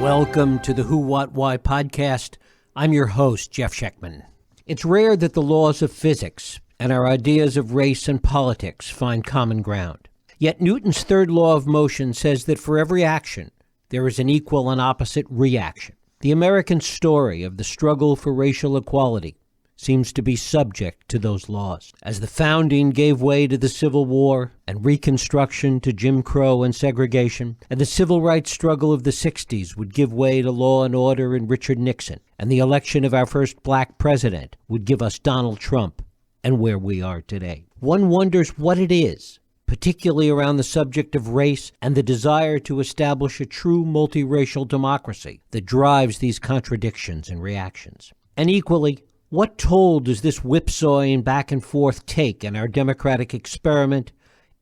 Welcome to the Who, What, Why podcast. I'm your host, Jeff Schechtman. It's rare that the laws of physics and our ideas of race and politics find common ground. Yet Newton's third law of motion says that for every action, there is an equal and opposite reaction. The American story of the struggle for racial equality seems to be subject to those laws. As the founding gave way to the Civil War and Reconstruction to Jim Crow and segregation, and the civil rights struggle of the 60s would give way to law and order and Richard Nixon, and the election of our first black president would give us Donald Trump and where we are today. One wonders what it is, particularly around the subject of race and the desire to establish a true multiracial democracy that drives these contradictions and reactions. And equally, what toll does this whipsawing back and forth take in our democratic experiment,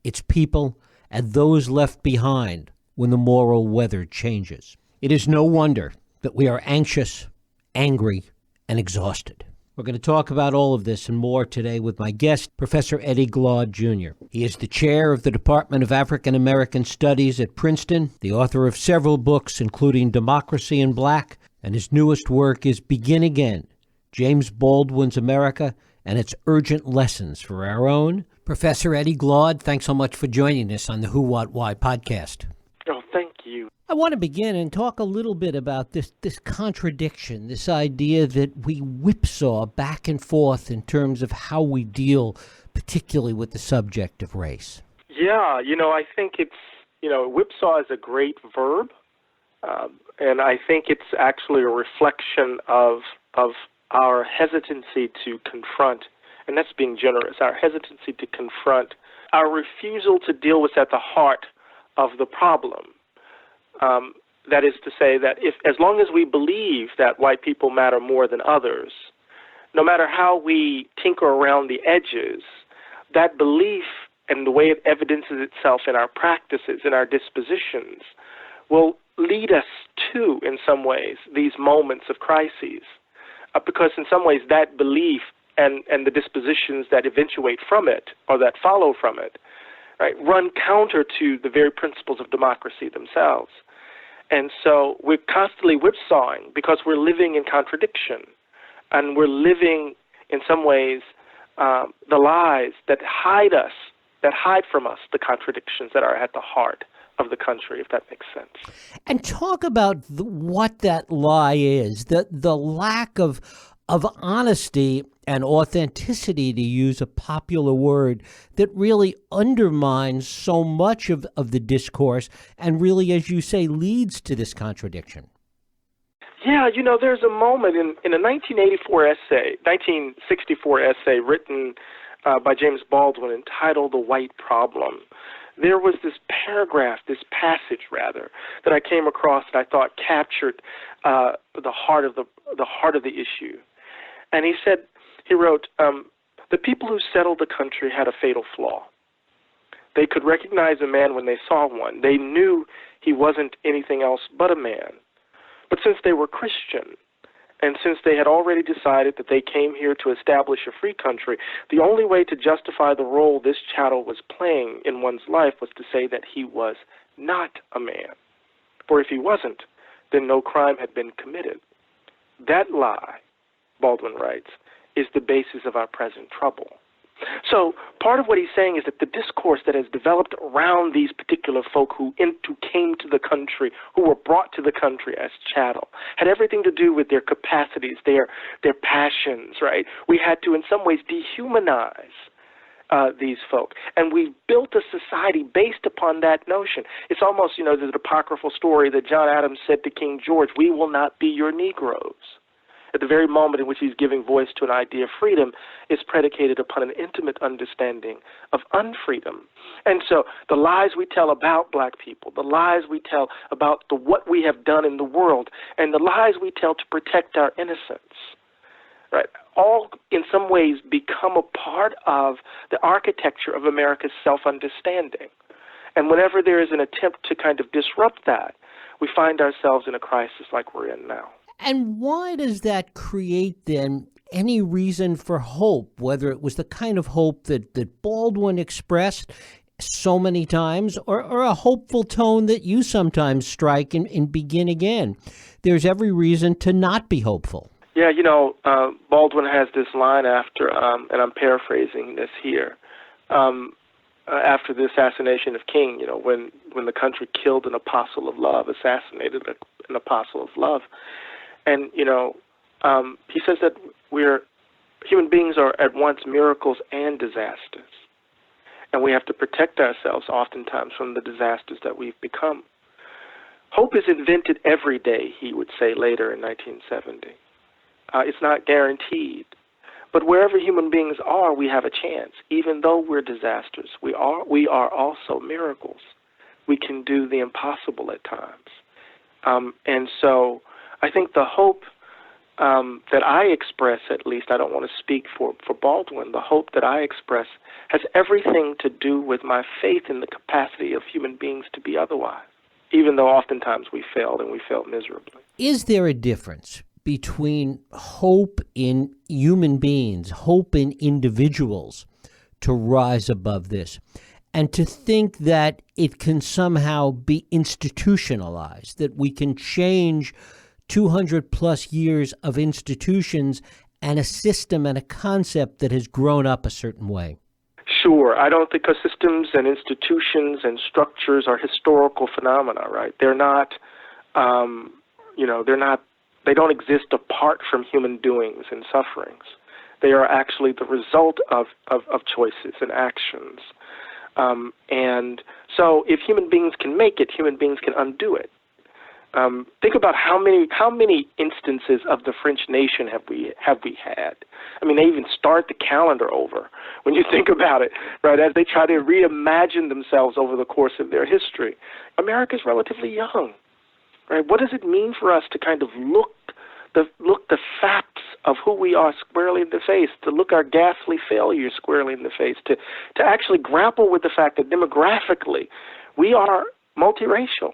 its people, and those left behind when the moral weather changes? It is no wonder that we are anxious, angry, and exhausted. We're going to talk about all of this and more today with my guest, Professor Eddie Glaude, Jr. He is the chair of the Department of African American Studies at Princeton, the author of several books, including Democracy in Black, and his newest work is Begin Again, James Baldwin's America and its urgent lessons for our own. Professor Eddie Glaude, thanks so much for joining us on the Who, What, Why podcast. Oh, thank you. I want to begin and talk a little bit about this contradiction, this idea that we whipsaw back and forth in terms of how we deal particularly with the subject of race. Yeah, I think it's, whipsaw is a great verb, and I think it's actually a reflection of our hesitancy to confront, and that's being generous, our hesitancy to confront, our refusal to deal with at the heart of the problem. That is to say that as long as we believe that white people matter more than others, no matter how we tinker around the edges, that belief and the way it evidences itself in our practices, in our dispositions, will lead us to, in some ways, these moments of crises. Because in some ways that belief and the dispositions that eventuate from it or that follow from it, right, run counter to the very principles of democracy themselves. And so we're constantly whipsawing because we're living in contradiction, and we're living in some ways the lies that hide from us the contradictions that are at the heart of the country, if that makes sense. And talk about what that lie is, the lack of honesty and authenticity, to use a popular word, that really undermines so much of the discourse and really, as you say, leads to this contradiction. Yeah, there's a moment in a 1964 essay written by James Baldwin entitled The White Problem. There was this passage that I came across that I thought captured the heart of the issue. And he wrote, the people who settled the country had a fatal flaw. They could recognize a man when they saw one. They knew he wasn't anything else but a man. But since they were Christian, and since they had already decided that they came here to establish a free country, the only way to justify the role this chattel was playing in one's life was to say that he was not a man. For if he wasn't, then no crime had been committed. That lie, Baldwin writes, is the basis of our present trouble. So part of what he's saying is that the discourse that has developed around these particular folk who came to the country, who were brought to the country as chattel, had everything to do with their capacities, their passions, right? We had to, in some ways, dehumanize these folk. And we built a society based upon that notion. It's almost, there's an apocryphal story that John Adams said to King George, "We will not be your Negroes." At the very moment in which he's giving voice to an idea of freedom is predicated upon an intimate understanding of unfreedom. And so the lies we tell about black people, the lies we tell about what we have done in the world, and the lies we tell to protect our innocence, right, all in some ways become a part of the architecture of America's self-understanding. And whenever there is an attempt to kind of disrupt that, we find ourselves in a crisis like we're in now. And why does that create, then, any reason for hope, whether it was the kind of hope that Baldwin expressed so many times, or a hopeful tone that you sometimes strike and begin again? There's every reason to not be hopeful. Yeah, Baldwin has this line after, and I'm paraphrasing this here, after the assassination of King, when the country killed an apostle of love, assassinated an apostle of love. And, he says that human beings are at once miracles and disasters. And we have to protect ourselves oftentimes from the disasters that we've become. Hope is invented every day, he would say later in 1970. It's not guaranteed. But wherever human beings are, we have a chance. Even though we're disasters, we are also miracles. We can do the impossible at times. And so I think the hope that I express, at least, I don't want to speak for Baldwin, the hope that I express has everything to do with my faith in the capacity of human beings to be otherwise, even though oftentimes we failed and we failed miserably. Is there a difference between hope in human beings, hope in individuals to rise above this, and to think that it can somehow be institutionalized, that we can change 200 plus years of institutions and a system and a concept that has grown up a certain way? Sure. I don't think systems and institutions and structures are historical phenomena, right? They're not, they don't exist apart from human doings and sufferings. They are actually the result of choices and actions. And so if human beings can make it, human beings can undo it. Think about how many instances of the French nation have we had? I mean, they even start the calendar over when you think about it, right? As they try to reimagine themselves over the course of their history. America's relatively young, right? What does it mean for us to kind of look the facts of who we are squarely in the face, to look our ghastly failures squarely in the face, to actually grapple with the fact that demographically we are multiracial,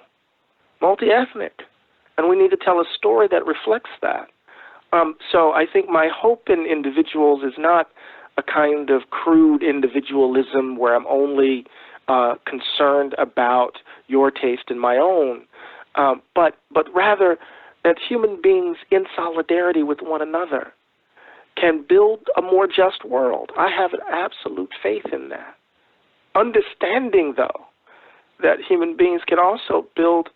multi-ethnic, and we need to tell a story that reflects that. So I think my hope in individuals is not a kind of crude individualism where I'm only concerned about your taste and my own, but rather that human beings in solidarity with one another can build a more just world. I have an absolute faith in that. Understanding, though, that human beings can also build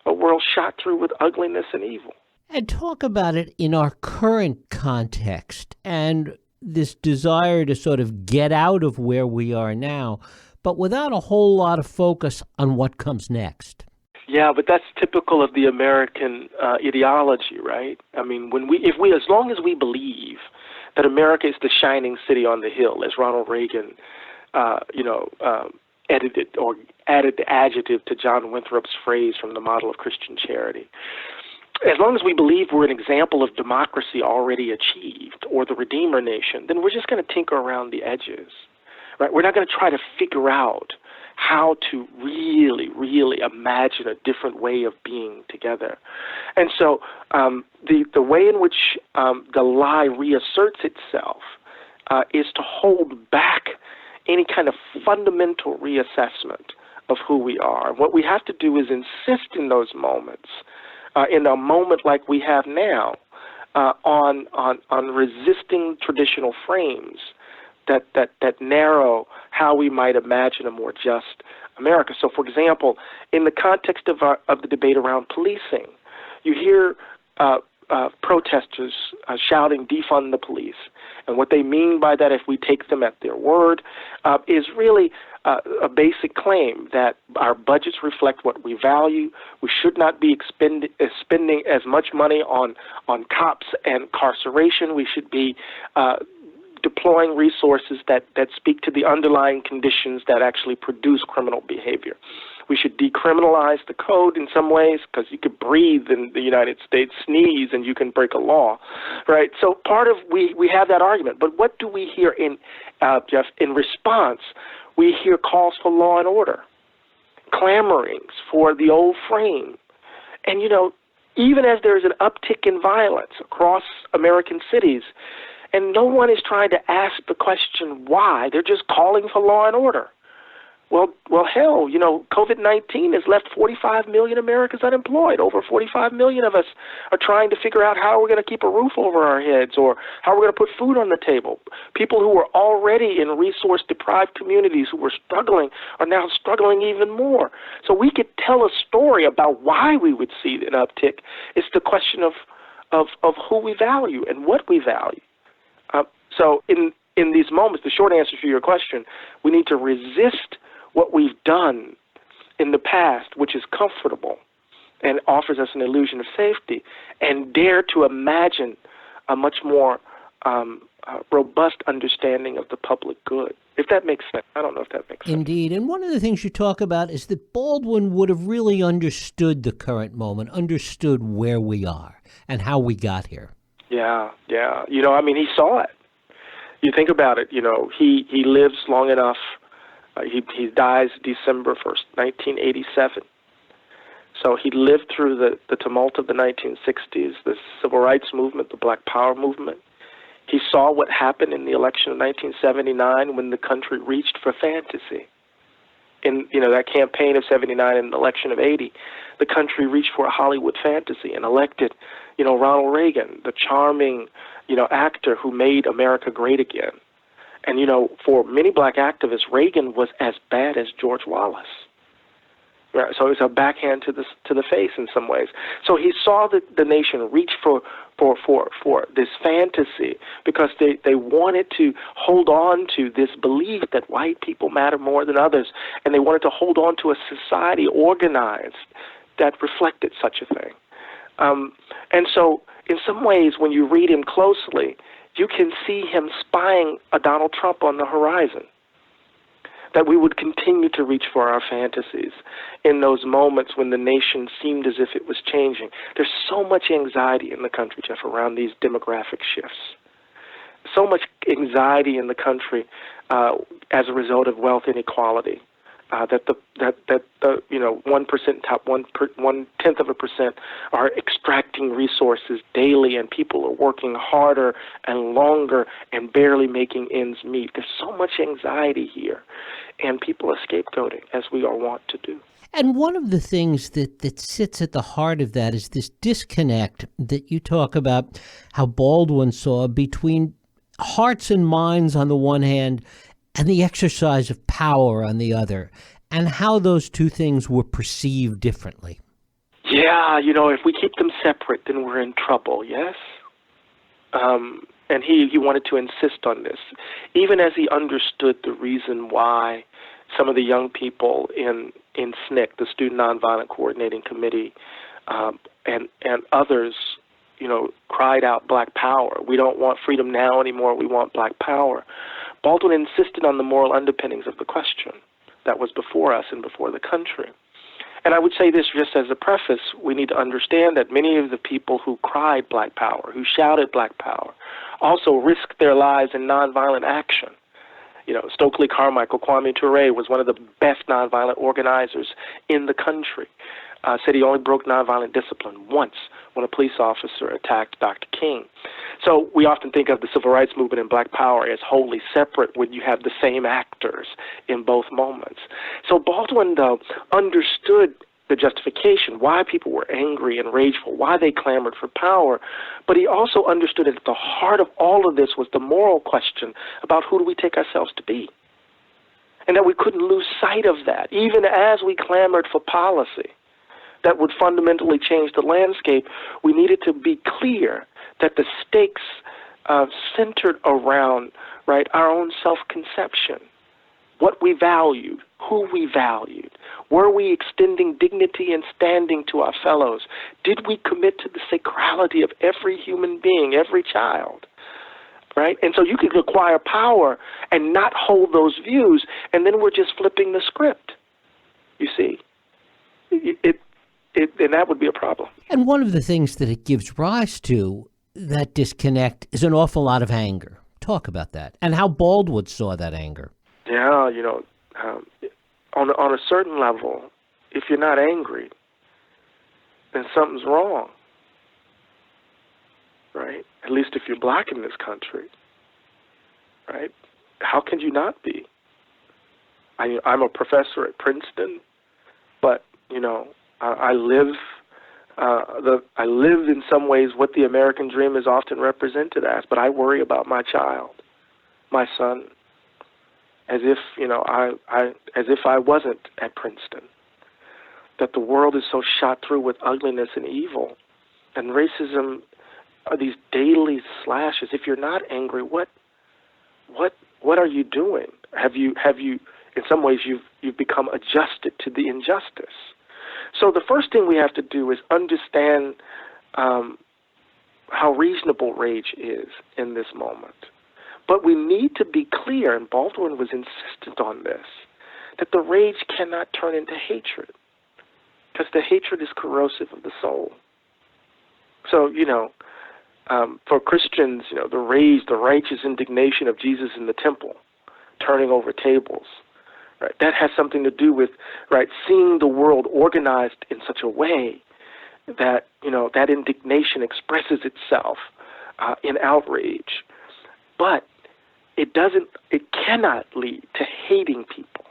a world shot through with ugliness and evil. And talk about it in our current context and this desire to sort of get out of where we are now, but without a whole lot of focus on what comes next. Yeah, but that's typical of the American ideology, right? I mean, as long as we believe that America is the shining city on the hill, as Ronald Reagan, edited or added the adjective to John Winthrop's phrase from the model of Christian charity. As long as we believe we're an example of democracy already achieved or the Redeemer Nation, then we're just going to tinker around the edges, right? We're not going to try to figure out how to really, really imagine a different way of being together. And so the way in which the lie reasserts itself is to hold back any kind of fundamental reassessment of who we are. What we have to do is insist in those moments, in a moment like we have now, on resisting traditional frames that narrow how we might imagine a more just America. So, for example, in the context of the debate around policing, you hear protesters shouting, defund the police. And what they mean by that, if we take them at their word, is really a basic claim that our budgets reflect what we value. We should not be spending as much money on cops and incarceration. We should be deploying resources that speak to the underlying conditions that actually produce criminal behavior. We should decriminalize the code in some ways because you could breathe in the United States, sneeze, and you can break a law, right? So part of we have that argument. But what do we hear Jeff, in response? We hear calls for law and order, clamorings for the old frame. And, even as there's an uptick in violence across American cities, and no one is trying to ask the question why, they're just calling for law and order. Well, hell, COVID-19 has left 45 million Americans unemployed. Over 45 million of us are trying to figure out how we're going to keep a roof over our heads or how we're going to put food on the table. People who were already in resource-deprived communities who were struggling are now struggling even more. So we could tell a story about why we would see an uptick. It's the question of who we value and what we value. So in these moments, the short answer to your question, we need to resist what we've done in the past, which is comfortable and offers us an illusion of safety, and dare to imagine a much more robust understanding of the public good, if that makes sense. I don't know if that makes sense. Indeed. And one of the things you talk about is that Baldwin would have really understood the current moment, understood where we are and how we got here. Yeah. He saw it. You think about it, he lives long enough. He dies December 1st, 1987. So he lived through the tumult of the 1960s, the civil rights movement, the Black Power movement. He saw what happened in the election of 1979 when the country reached for fantasy. In that campaign of 79 and the election of 80, the country reached for a Hollywood fantasy and elected, Ronald Reagan, the charming, actor who made America great again. And, for many black activists, Reagan was as bad as George Wallace. Right? So it was a backhand to the face in some ways. So he saw the nation reach for this fantasy because they wanted to hold on to this belief that white people matter more than others, and they wanted to hold on to a society organized that reflected such a thing. And so in some ways, when you read him closely, you can see him spying a Donald Trump on the horizon, that we would continue to reach for our fantasies in those moments when the nation seemed as if it was changing. There's so much anxiety in the country, Jeff, around these demographic shifts. So much anxiety in the country as a result of wealth inequality. That the 1% top 1/10% are extracting resources daily, and people are working harder and longer and barely making ends meet. There's so much anxiety here, and people are scapegoating, as we are wont to do. And one of the things that sits at the heart of that is this disconnect that you talk about, how Baldwin saw between hearts and minds on the one hand and the exercise of power on the other, and how those two things were perceived differently. Yeah, if we keep them separate, then we're in trouble, yes? And he wanted to insist on this, even as he understood the reason why some of the young people in SNCC, the Student Nonviolent Coordinating Committee, and others, cried out Black Power. We don't want freedom now anymore. We want Black Power. Baldwin insisted on the moral underpinnings of the question that was before us and before the country. And I would say this just as a preface, we need to understand that many of the people who cried Black Power, who shouted Black Power, also risked their lives in nonviolent action. Stokely Carmichael, Kwame Ture was one of the best nonviolent organizers in the country. Said he only broke nonviolent discipline once when a police officer attacked Dr. King. So we often think of the civil rights movement and Black Power as wholly separate when you have the same actors in both moments. So Baldwin, though, understood the justification, why people were angry and rageful, why they clamored for power, but he also understood that at the heart of all of this was the moral question about who do we take ourselves to be, and that we couldn't lose sight of that, even as we clamored for policy that would fundamentally change the landscape. We needed to be clear that the stakes centered around, our own self-conception, what we valued, who we valued. Were we extending dignity and standing to our fellows? Did we commit to the sacrality of every human being, every child? Right? And so you could acquire power and not hold those views, and then we're just flipping the script, you see. And that would be a problem. And one of the things that it gives rise to, that disconnect, is an awful lot of anger. Talk about that and how Baldwin saw that anger. Yeah, on a certain level, if you're not angry, then something's wrong, right? At least if you're black in this country, right? How can you not be? I'm a professor at Princeton, but I live in some ways what the American dream is often represented as. But I worry about my child, my son, as if I wasn't at Princeton. That the world is so shot through with ugliness and evil, and racism are these daily slashes. If you're not angry, what are you doing? Have you in some ways you've become adjusted to the injustice. So the first thing we have to do is understand how reasonable rage is in this moment. But we need to be clear, and Baldwin was insistent on this, that the rage cannot turn into hatred, because the hatred is corrosive of the soul. So, for Christians, the rage, the righteous indignation of Jesus in the temple, turning over tables, right? That has something to do with, right, seeing the world organized in such a way that, that indignation expresses itself in outrage. But it cannot lead to hating people,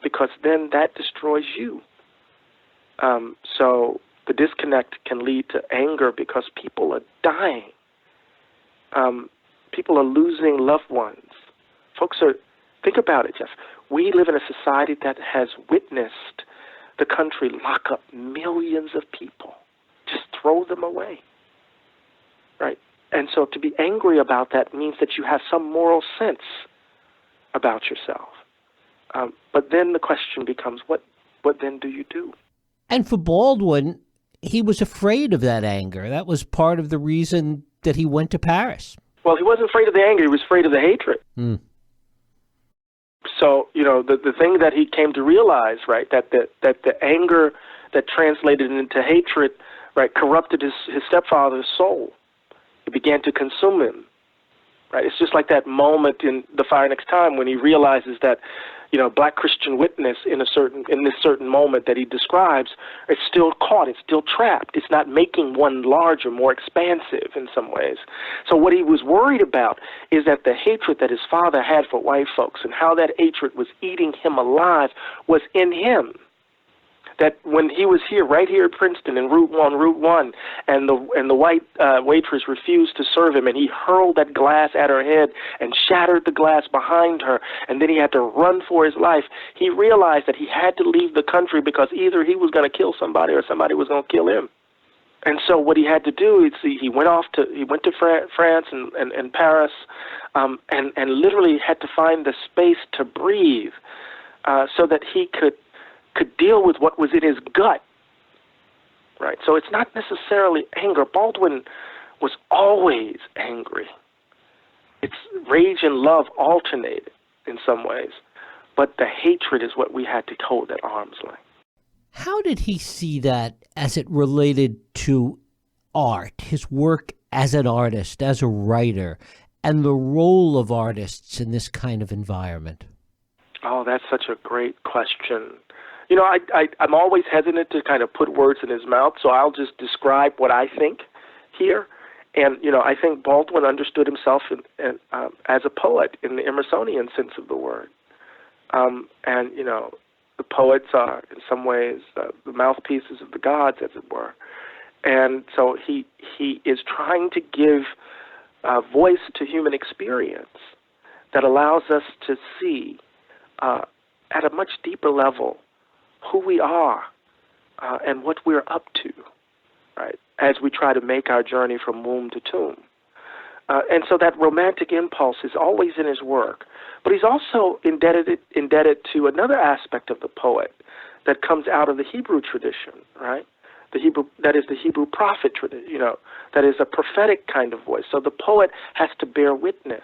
because then that destroys you. So the disconnect can lead to anger because people are dying. People are losing loved ones. Think about it, Jeff. We live in a society that has witnessed the country lock up millions of people, just throw them away, right? And so to be angry about that means that you have some moral sense about yourself. But then the question becomes, what then do you do? And for Baldwin, he was afraid of that anger. That was part of the reason that he went to Paris. Well, he wasn't afraid of the anger. He was afraid of the hatred. Mm. So, the thing that he came to realize, right, that the anger that translated into hatred, right, corrupted his stepfather's soul. It began to consume him, right? It's just like that moment in The Fire Next Time when he realizes that, Black Christian witness in this certain moment that he describes, it's still caught, it's still trapped. It's not making one larger, more expansive in some ways. So what he was worried about is that the hatred that his father had for white folks and how that hatred was eating him alive was in him. That when he was right here at Princeton in Route 1, and the white waitress refused to serve him, and he hurled that glass at her head and shattered the glass behind her, and then he had to run for his life, he realized that he had to leave the country because either he was going to kill somebody or somebody was going to kill him. And so what he had to do is he went to France and Paris, and literally had to find the space to breathe, so that he could deal with what was in his gut, right? So it's not necessarily anger. Baldwin was always angry. It's rage and love alternated in some ways, but the hatred is what we had to hold at arm's length. How did he see that as it related to art, his work as an artist, as a writer, and the role of artists in this kind of environment? Oh, that's such a great question. I'm always hesitant to kind of put words in his mouth, so I'll just describe what I think here. And, I think Baldwin understood himself as a poet in the Emersonian sense of the word. The poets are, in some ways, the mouthpieces of the gods, as it were. And so he is trying to give voice to human experience that allows us to see at a much deeper level who we are and what we're up to, right, as we try to make our journey from womb to tomb. And so that romantic impulse is always in his work. But he's also indebted to another aspect of the poet that comes out of the Hebrew tradition, right? That is the Hebrew prophet tradition, that is a prophetic kind of voice. So the poet has to bear witness,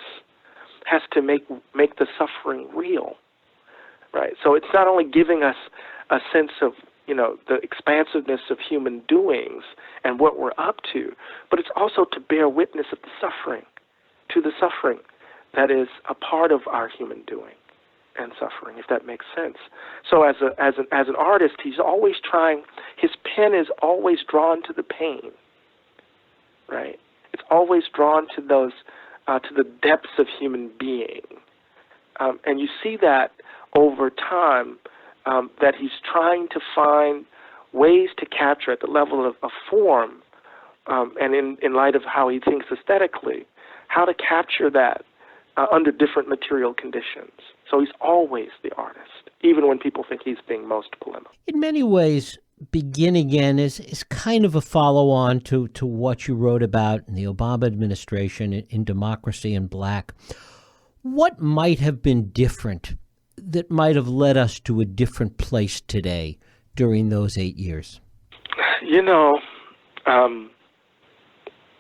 has to make the suffering real, right? So it's not only giving us a sense of, the expansiveness of human doings and what we're up to, but it's also to bear witness of the suffering that is a part of our human doing and suffering, if that makes sense. So as an artist, he's always trying, his pen is always drawn to the pain, right? It's always drawn to those, to the depths of human being. And you see that over time that he's trying to find ways to capture at the level of form and in light of how he thinks aesthetically, how to capture that under different material conditions. So he's always the artist, even when people think he's being most polemical. In many ways, Begin Again is kind of a follow-on to what you wrote about in the Obama administration in Democracy in Black. What might have been different that might have led us to a different place today during those 8 years?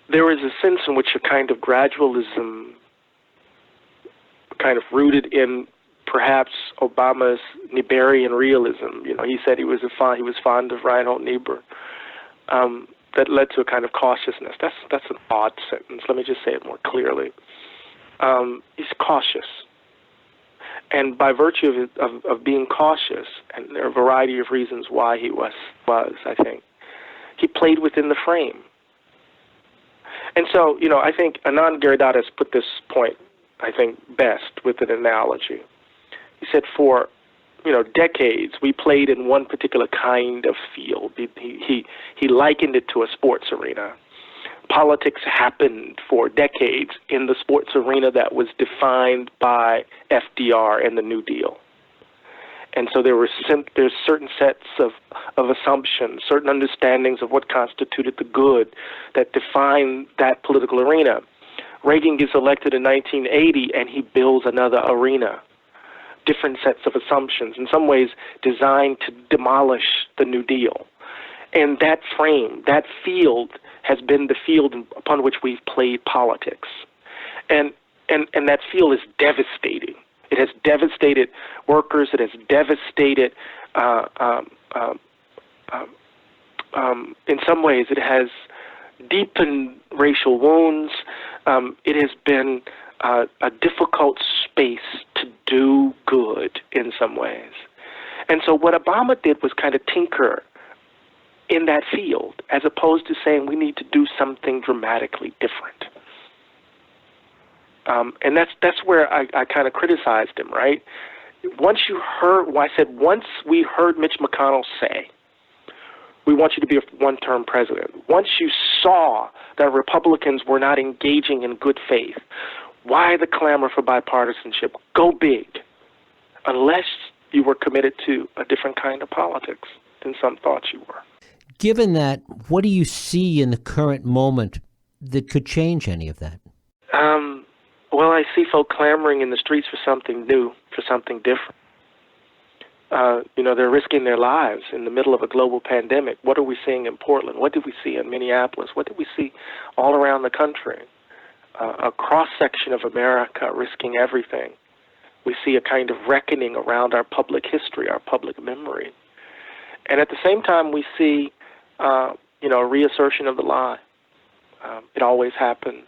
There is a sense in which a kind of gradualism, kind of rooted in perhaps Obama's Nieberian realism. He said he was fond of Reinhold Niebuhr. That led to a kind of cautiousness. That's an odd sentence. Let me just say it more clearly. He's cautious. And by virtue of being cautious, and there are a variety of reasons why he was, I think, he played within the frame. And so, I think Anand Giridharadas put this point, I think, best with an analogy. He said for, decades we played in one particular kind of field. He likened it to a sports arena. Politics happened for decades in the sports arena that was defined by FDR and the New Deal. And so there's certain sets of assumptions, certain understandings of what constituted the good that define that political arena. Reagan gets elected in 1980, and he builds another arena, different sets of assumptions, in some ways designed to demolish the New Deal. And that frame, that field, has been the field upon which we've played politics. And that field is devastating. It has devastated workers. It has devastated, in some ways, it has deepened racial wounds. It has been a difficult space to do good in some ways. And so what Obama did was kind of tinker in that field, as opposed to saying we need to do something dramatically different. And that's where I kind of criticized him, right? Once we heard Mitch McConnell say, we want you to be a one-term president. Once you saw that Republicans were not engaging in good faith, why the clamor for bipartisanship? Go big, unless you were committed to a different kind of politics than some thought you were. Given that, what do you see in the current moment that could change any of that? Well, I see folk clamoring in the streets for something new, for something different. They're risking their lives in the middle of a global pandemic. What are we seeing in Portland? What did we see in Minneapolis? What did we see all around the country? A cross-section of America risking everything. We see a kind of reckoning around our public history, our public memory. And at the same time, we see, a reassertion of the lie. It always happens.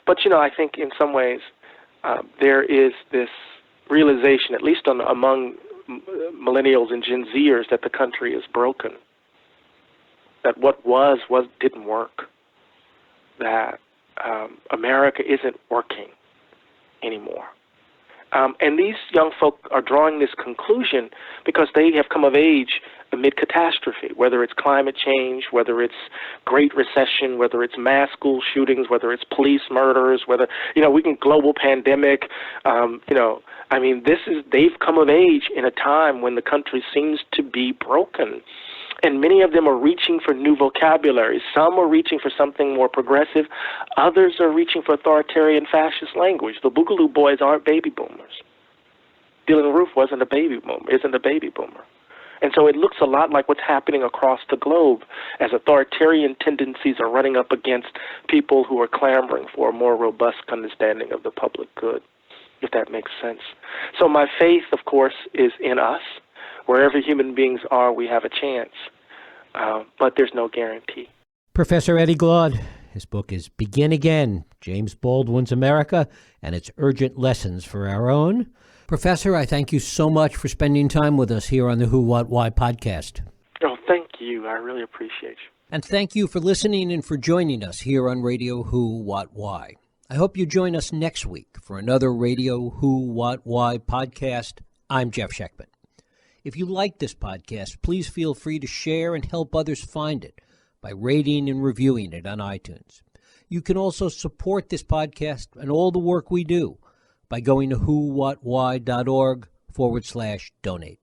But I think in some ways there is this realization, at least among millennials and Gen Zers, that the country is broken, that what didn't work, that America isn't working anymore. And these young folk are drawing this conclusion because they have come of age amid catastrophe, whether it's climate change, whether it's Great Recession, whether it's mass school shootings, whether it's police murders, whether, we can global pandemic. They've come of age in a time when the country seems to be broken. And many of them are reaching for new vocabulary. Some are reaching for something more progressive. Others are reaching for authoritarian fascist language. The Boogaloo Boys aren't baby boomers. Dylan Roof isn't a baby boomer. And so it looks a lot like what's happening across the globe as authoritarian tendencies are running up against people who are clamoring for a more robust understanding of the public good, if that makes sense. So my faith, of course, is in us. Wherever human beings are, we have a chance, but there's no guarantee. Professor Eddie Glaude, his book is Begin Again, James Baldwin's America and its Urgent Lessons for Our Own. Professor, I thank you so much for spending time with us here on the Who, What, Why podcast. Oh, thank you. I really appreciate you. And thank you for listening and for joining us here on Radio Who, What, Why. I hope you join us next week for another Radio Who, What, Why podcast. I'm Jeff Sheckman. If you like this podcast, please feel free to share and help others find it by rating and reviewing it on iTunes. You can also support this podcast and all the work we do by going to whowhatwhy.org/donate.